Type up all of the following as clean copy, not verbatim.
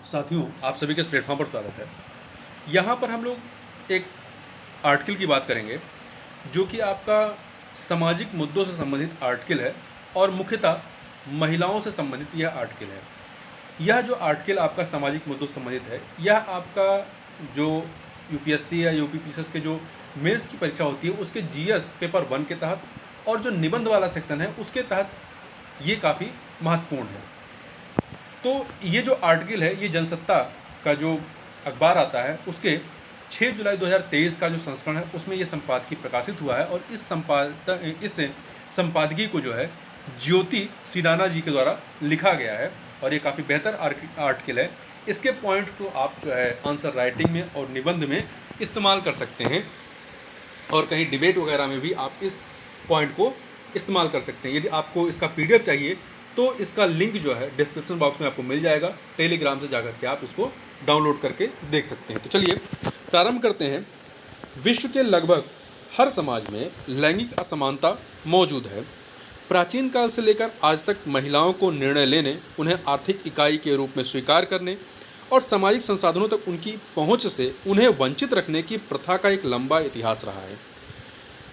साथियों, आप सभी के इस प्लेटफॉर्म पर स्वागत है। यहाँ पर हम लोग एक आर्टिकल की बात करेंगे जो कि आपका सामाजिक मुद्दों से संबंधित आर्टिकल है और मुख्यतः महिलाओं से संबंधित यह आर्टिकल है। यह जो आर्टिकल आपका सामाजिक मुद्दों से संबंधित है, यह आपका जो यूपीएससी या यूपी पीसीएस के जो मेंस की परीक्षा होती है उसके जीएस पेपर 1 के तहत और जो निबंध वाला सेक्शन है उसके तहत ये काफ़ी महत्वपूर्ण है। तो ये जो आर्टिकल है, ये जनसत्ता का जो अखबार आता है उसके 6 जुलाई 2023 का जो संस्करण है उसमें ये संपादकीय प्रकाशित हुआ है और इस संपादकीय को जो है ज्योति सिडाना जी के द्वारा लिखा गया है और ये काफ़ी बेहतर आर्टिकल है। इसके पॉइंट को आप जो है आंसर राइटिंग में और निबंध में इस्तेमाल कर सकते हैं और कहीं डिबेट वगैरह में भी आप इस पॉइंट को इस्तेमाल कर सकते हैं। यदि आपको इसका पीडीएफ चाहिए तो इसका लिंक जो है डिस्क्रिप्शन बॉक्स में आपको मिल जाएगा। टेलीग्राम से जाकर के आप इसको डाउनलोड करके देख सकते हैं। तो चलिए प्रारंभ करते हैं। विश्व के लगभग हर समाज में लैंगिक असमानता मौजूद है। प्राचीन काल से लेकर आज तक महिलाओं को निर्णय लेने, उन्हें आर्थिक इकाई के रूप में स्वीकार करने और सामाजिक संसाधनों तक उनकी पहुंच से उन्हें वंचित रखने की प्रथा का एक लंबा इतिहास रहा है।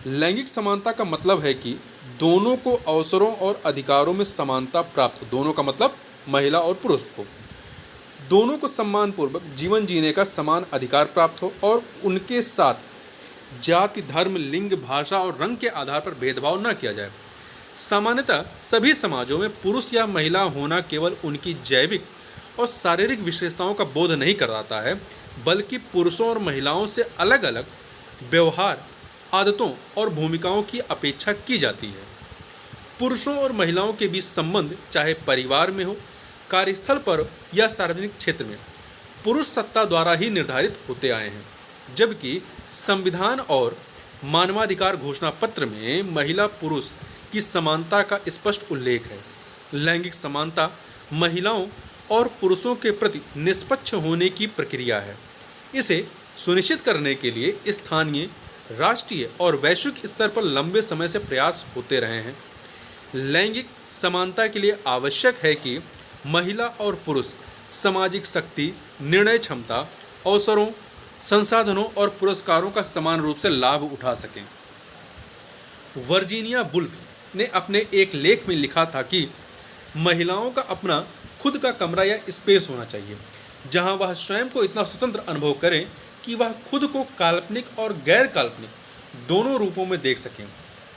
लैंगिक समानता का मतलब है कि दोनों को अवसरों और अधिकारों में समानता प्राप्त हो। दोनों का मतलब महिला और पुरुष को दोनों को सम्मानपूर्वक जीवन जीने का समान अधिकार प्राप्त हो और उनके साथ जाति, धर्म, लिंग, भाषा और रंग के आधार पर भेदभाव न किया जाए। सामान्यतः सभी समाजों में पुरुष या महिला होना केवल उनकी जैविक और शारीरिक विशेषताओं का बोध नहीं कराता है, बल्कि पुरुषों और महिलाओं से अलग अलग व्यवहार, आदतों और भूमिकाओं की अपेक्षा की जाती है। पुरुषों और महिलाओं के बीच संबंध चाहे परिवार में हो, कार्यस्थल पर या सार्वजनिक क्षेत्र में पुरुष सत्ता द्वारा ही निर्धारित होते आए हैं, जबकि संविधान और मानवाधिकार घोषणा पत्र में महिला पुरुष की समानता का स्पष्ट उल्लेख है। लैंगिक समानता महिलाओं और पुरुषों के प्रति निष्पक्ष होने की प्रक्रिया है। इसे सुनिश्चित करने के लिए स्थानीय, राष्ट्रीय और वैश्विक स्तर पर लंबे समय से प्रयास होते रहे हैं। लैंगिक समानता के लिए आवश्यक है कि महिला और पुरुष सामाजिक शक्ति, निर्णय क्षमता, अवसरों, संसाधनों और पुरस्कारों का समान रूप से लाभ उठा सकें। वर्जीनिया वुल्फ ने अपने एक लेख में लिखा था कि महिलाओं का अपना खुद का कमरा या स्पेस होना चाहिए, जहां वह स्वयं को इतना स्वतंत्र अनुभव करें कि वह खुद को काल्पनिक और गैर काल्पनिक दोनों रूपों में देख सकें।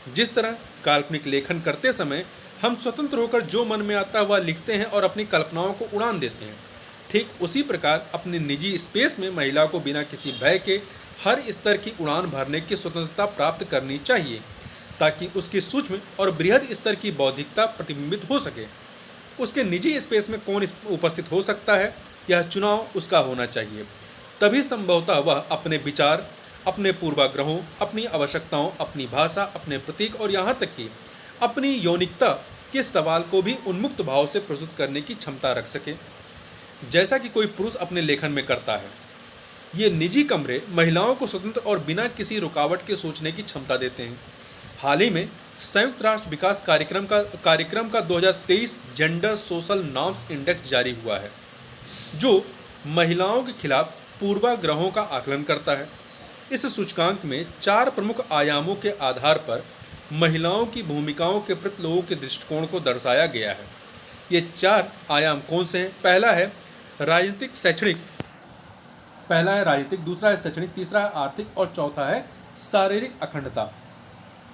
जिस तरह काल्पनिक लेखन करते समय हम स्वतंत्र होकर जो मन में आता है वह लिखते हैं और अपनी कल्पनाओं को उड़ान देते हैं, ठीक उसी प्रकार अपने निजी स्पेस में महिला को बिना किसी भय के हर स्तर की उड़ान भरने की स्वतंत्रता प्राप्त करनी चाहिए, ताकि उसकी सूक्ष्म और बृहद स्तर की बौद्धिकता प्रतिबिंबित हो सके। उसके निजी स्पेस में कौन उपस्थित हो सकता है, यह चुनाव उसका होना चाहिए। तभी संभवतः वह अपने विचार, अपने पूर्वाग्रहों, अपनी आवश्यकताओं, अपनी भाषा, अपने प्रतीक और यहाँ तक कि अपनी यौनिकता के सवाल को भी उन्मुक्त भाव से प्रस्तुत करने की क्षमता रख सके, जैसा कि कोई पुरुष अपने लेखन में करता है। ये निजी कमरे महिलाओं को स्वतंत्र और बिना किसी रुकावट के सोचने की क्षमता देते हैं। हाल ही में संयुक्त राष्ट्र विकास कार्यक्रम का 2023 जेंडर सोशल नॉर्म्स इंडेक्स जारी हुआ है, जो महिलाओं के खिलाफ पूर्वाग्रहों का आकलन करता है। इस सूचकांक में 4 प्रमुख आयामों के आधार पर महिलाओं की भूमिकाओं के प्रति लोगों के दृष्टिकोण को दर्शाया गया है। ये 4 आयाम कौन से हैं? पहला है राजनीतिक, दूसरा है शैक्षणिक, तीसरा है आर्थिक और चौथा है शारीरिक अखंडता।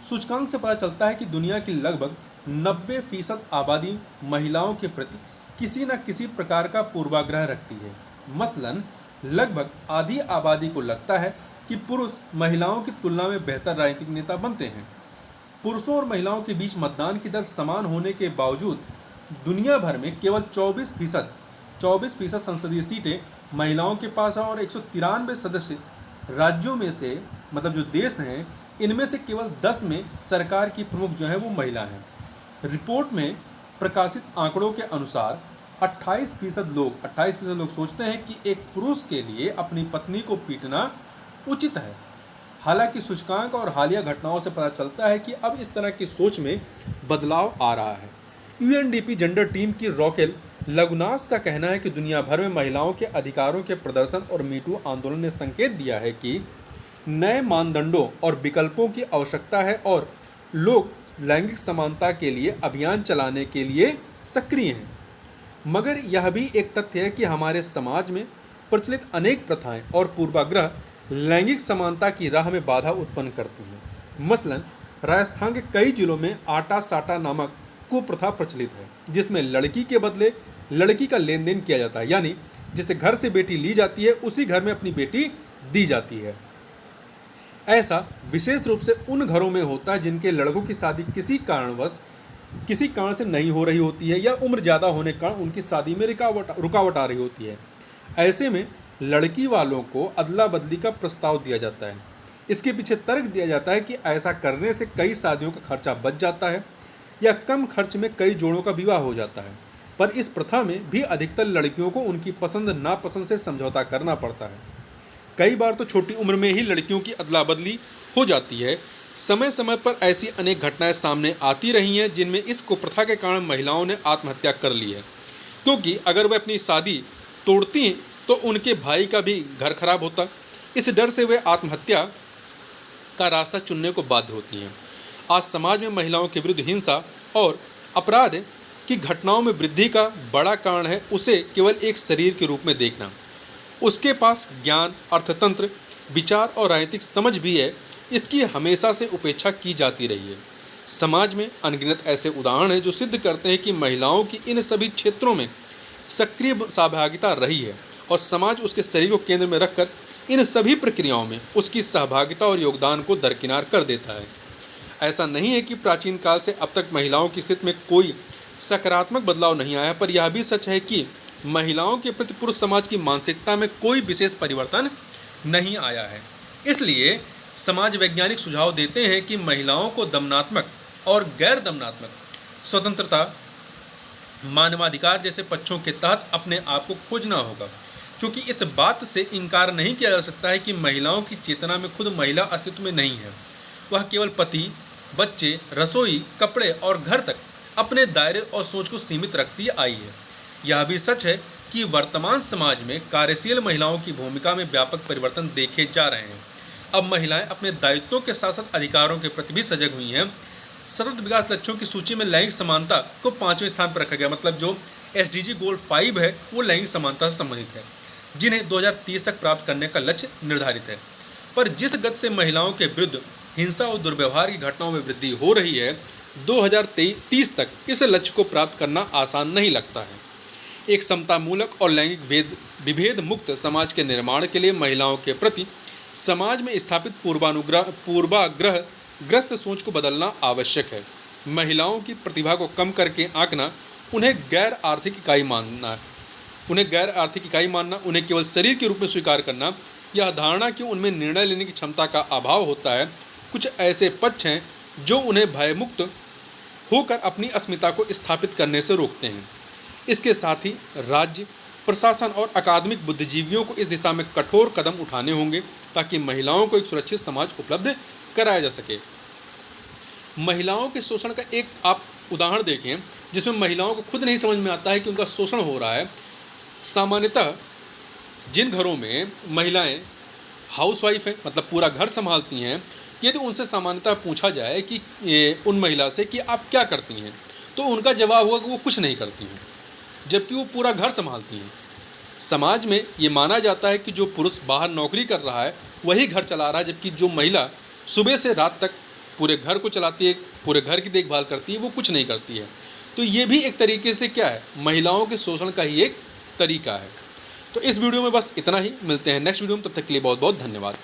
सूचकांक से पता चलता है कि दुनिया की लगभग 90% आबादी महिलाओं के प्रति किसी न किसी प्रकार का पूर्वाग्रह रखती है। मसलन लगभग आधी आबादी को लगता है कि पुरुष महिलाओं की तुलना में बेहतर राजनीतिक नेता बनते हैं। पुरुषों और महिलाओं के बीच मतदान की दर समान होने के बावजूद दुनिया भर में केवल 24% संसदीय सीटें महिलाओं के पास हैं और 193 सदस्य राज्यों में से, मतलब जो देश हैं, इनमें से केवल 10 में सरकार की प्रमुख जो है वो महिला हैं। रिपोर्ट में प्रकाशित आंकड़ों के अनुसार 28% लोग सोचते हैं कि एक पुरुष के लिए अपनी पत्नी को पीटना उचित है। हालांकि सूचकांक और हालिया घटनाओं से पता चलता है कि अब इस तरह की सोच में बदलाव आ रहा है। यूएनडीपी जेंडर टीम की रॉकेल लघुनास का कहना है कि दुनिया भर में महिलाओं के अधिकारों के प्रदर्शन और मीटू आंदोलन ने संकेत दिया है कि नए मानदंडों और विकल्पों की आवश्यकता है और लोग लैंगिक समानता के लिए अभियान चलाने के लिए सक्रिय हैं। मगर यह भी एक तथ्य है कि हमारे समाज में प्रचलित अनेक प्रथाएं और पूर्वाग्रह लैंगिक समानता की राह में बाधा उत्पन्न करती हैं। मसलन राजस्थान के कई जिलों में आटा साटा नामक कुप्रथा प्रचलित है, जिसमें लड़की के बदले लड़की का लेन देन किया जाता है, यानी जिसे घर से बेटी ली जाती है उसी घर में अपनी बेटी दी जाती है। ऐसा विशेष रूप से उन घरों में होता है जिनके लड़कों की शादी किसी कारण से नहीं हो रही होती है या उम्र ज़्यादा होने के कारण उनकी शादी में रुकावट आ रही होती है। ऐसे में लड़की वालों को अदला बदली का प्रस्ताव दिया जाता है। इसके पीछे तर्क दिया जाता है कि ऐसा करने से कई शादियों का खर्चा बच जाता है या कम खर्च में कई जोड़ों का विवाह हो जाता है। पर इस प्रथा में भी अधिकतर लड़कियों को उनकी पसंद नापसंद से समझौता करना पड़ता है। कई बार तो छोटी उम्र में ही लड़कियों की अदला बदली हो जाती है। समय समय पर ऐसी अनेक घटनाएं सामने आती रही हैं जिनमें इस कुप्रथा के कारण महिलाओं ने आत्महत्या कर ली है, क्योंकि अगर वे अपनी शादी तोड़ती हैं तो उनके भाई का भी घर खराब होता। इस डर से वे आत्महत्या का रास्ता चुनने को बाध्य होती हैं। आज समाज में महिलाओं के विरुद्ध हिंसा और अपराध की घटनाओं में वृद्धि का बड़ा कारण है उसे केवल एक शरीर के रूप में देखना। उसके पास ज्ञान, अर्थतंत्र, विचार और राजनीतिक समझ भी है, इसकी हमेशा से उपेक्षा की जाती रही है। समाज में अनगिनत ऐसे उदाहरण हैं जो सिद्ध करते हैं कि महिलाओं की इन सभी क्षेत्रों में सक्रिय सहभागिता रही है और समाज उसके शरीर को केंद्र में रखकर इन सभी प्रक्रियाओं में उसकी सहभागिता और योगदान को दरकिनार कर देता है। ऐसा नहीं है कि प्राचीन काल से अब तक महिलाओं की स्थिति में कोई सकारात्मक बदलाव नहीं आया, पर यह भी सच है कि महिलाओं के प्रति पुरुष समाज की मानसिकता में कोई विशेष परिवर्तन नहीं आया है। इसलिए समाज वैज्ञानिक सुझाव देते हैं कि महिलाओं को दमनात्मक और गैर दमनात्मक स्वतंत्रता, मानवाधिकार जैसे पक्षों के तहत अपने आप को खोजना होगा, क्योंकि इस बात से इनकार नहीं किया जा सकता है कि महिलाओं की चेतना में खुद महिला अस्तित्व में नहीं है। वह केवल पति, बच्चे, रसोई, कपड़े और घर तक अपने दायरे और सोच को सीमित रखती आई है। यह भी सच है कि वर्तमान समाज में कार्यशील महिलाओं की भूमिका में व्यापक परिवर्तन देखे जा रहे हैं। अब महिलाएं अपने दायित्वों के साथ साथ अधिकारों के प्रति भी सजग हुई हैं। सतत विकास लक्ष्यों की सूची में लैंगिक समानता को 5वें स्थान पर रखा गया, मतलब जो SDG गोल 5 है वो लैंगिक समानता से संबंधित है, जिन्हें 2030 तक प्राप्त करने का लक्ष्य निर्धारित है। पर जिस गति से महिलाओं के विरुद्ध हिंसा और दुर्व्यवहार की घटनाओं में वृद्धि हो रही है, 2030 तक इस लक्ष्य को प्राप्त करना आसान नहीं लगता है। एक समतामूलक और लैंगिक विभेद मुक्त समाज के निर्माण के लिए महिलाओं के प्रति समाज में स्थापित पूर्वाग्रहग्रस्त सोच को बदलना आवश्यक है। महिलाओं की प्रतिभा को कम करके आंकना, उन्हें गैर आर्थिक इकाई मानना, उन्हें केवल शरीर के रूप में स्वीकार करना, यह धारणा कि उनमें निर्णय लेने की क्षमता का अभाव होता है। कुछ ऐसे पक्ष हैं जो उन्हें भयमुक्त होकर अपनी अस्मिता को स्थापित करने से रोकते हैं। इसके साथ ही राज्य, प्रशासन और अकादमिक बुद्धिजीवियों को इस दिशा में कठोर कदम उठाने होंगे ताकि महिलाओं को एक सुरक्षित समाज उपलब्ध कराया जा सके। महिलाओं के शोषण का एक आप उदाहरण देखें जिसमें महिलाओं को खुद नहीं समझ में आता है कि उनका शोषण हो रहा है। सामान्यतः जिन घरों में महिलाएं हाउसवाइफ हैं, मतलब पूरा घर संभालती हैं, यदि उनसे सामान्यतः पूछा जाए कि उन महिला से कि आप क्या करती हैं, तो उनका जवाब होगा कि वो कुछ नहीं करती हैं, जबकि वो पूरा घर संभालती हैं। समाज में ये माना जाता है कि जो पुरुष बाहर नौकरी कर रहा है वही घर चला रहा है, जबकि जो महिला सुबह से रात तक पूरे घर को चलाती है, पूरे घर की देखभाल करती है, वो कुछ नहीं करती है। तो ये भी एक तरीके से क्या है, महिलाओं के शोषण का ही एक तरीका है। तो इस वीडियो में बस इतना ही, मिलते हैं नेक्स्ट वीडियो में, तब तक के लिए बहुत बहुत धन्यवाद।